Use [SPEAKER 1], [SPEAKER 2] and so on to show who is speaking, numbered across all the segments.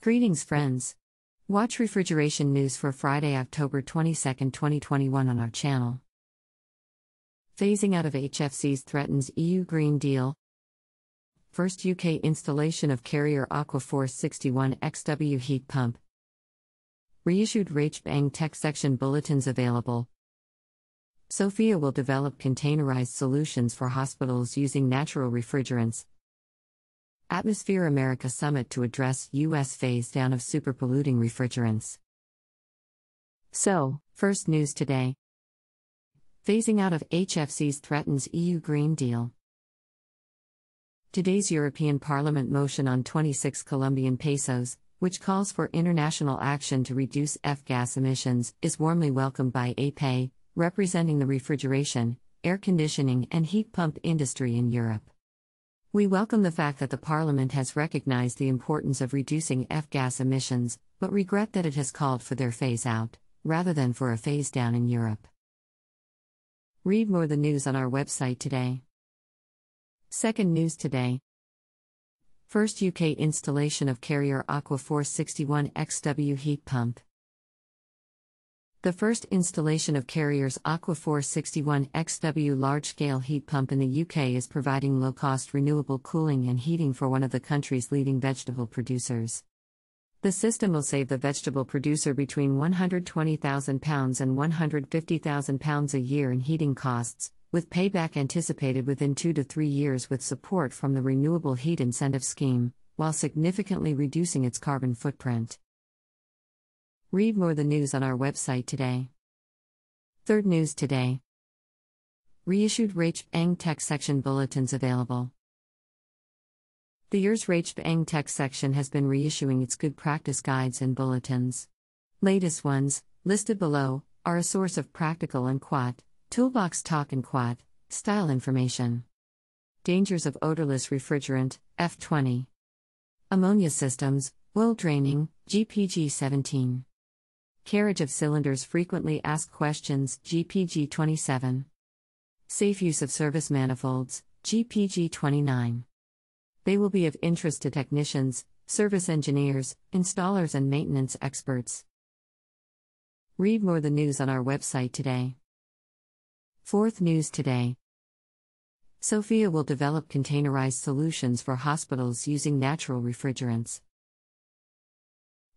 [SPEAKER 1] Greetings, friends. Watch refrigeration news for Friday, October 22, 2021 on our channel. Phasing out of HFCs threatens EU Green Deal. First UK installation of Carrier AquaForce 61XW heat pump. Reissued RACHP EngTech Section bulletins available. SophiA will develop containerized solutions for hospitals using natural refrigerants. AquaForce America Summit to address U.S. phase-down of super-polluting refrigerants. So, first news today. Phasing out of HFCs threatens EU Green Deal. Today's European Parliament motion on 26 Colombian pesos, which calls for international action to reduce F-gas emissions, is warmly welcomed by APE, representing the refrigeration, air conditioning and heat pump industry in Europe. We welcome the fact that the Parliament has recognized the importance of reducing F-gas emissions, but regret that it has called for their phase-out, rather than for a phase-down in Europe. Read more the news on our website today. Second news today. First UK installation of Carrier AquaForce 61XW heat pump. The first installation of Carrier's AquaForce 61XW large-scale heat pump in the UK is providing low-cost renewable cooling and heating for one of the country's leading vegetable producers. The system will save the vegetable producer between £120,000 and £150,000 a year in heating costs, with payback anticipated within 2 to 3 years with support from the Renewable Heat Incentive Scheme, while significantly reducing its carbon footprint. Read more the news on our website today. Third news today. Reissued RACHP EngTech Section bulletins available. The year's RACHP EngTech Section has been reissuing its good practice guides and bulletins. Latest ones, listed below, are a source of practical and quat, toolbox talk and quat, style information. Dangers of odorless refrigerant, F20. Ammonia systems, oil draining, GPG 17. Carriage of cylinders frequently asked questions, GPG 27. Safe use of service manifolds, GPG 29. They will be of interest to technicians, service engineers, installers and maintenance experts. Read more the news on our website today. Fourth news today. SophiA will develop containerized solutions for hospitals using natural refrigerants.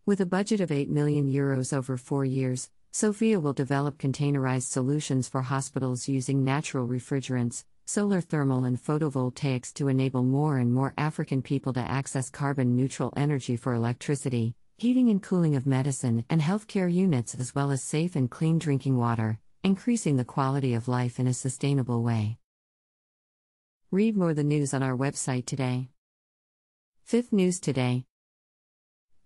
[SPEAKER 1] With a budget of €8 million over 4 years, SophiA will develop containerized solutions for hospitals using natural refrigerants, solar thermal and photovoltaics to enable more and more African people to access carbon-neutral energy for electricity, heating and cooling of medicine and healthcare units, as well as safe and clean drinking water, increasing the quality of life in a sustainable way. Read more the news on our website today. Fifth news today.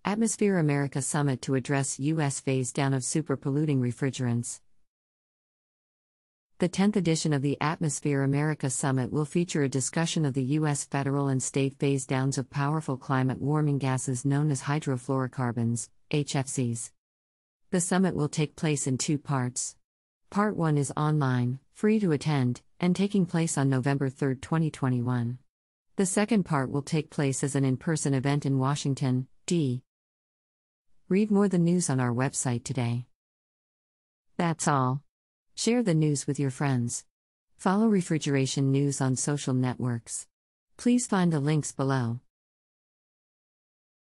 [SPEAKER 1] AquaForce America Summit to address U.S. phase-down of super-polluting refrigerants. The 10th edition of the AquaForce America Summit will feature a discussion of the U.S. federal and state phase-downs of powerful climate-warming gases known as hydrofluorocarbons, HFCs. The summit will take place in 2 parts. Part 1 is online, free to attend, and taking place on November 3, 2021. The second part will take place as an in-person event in Washington, D.C. Read more the news on our website today. That's all. Share the news with your friends. Follow Refrigeration News on social networks. Please find the links below.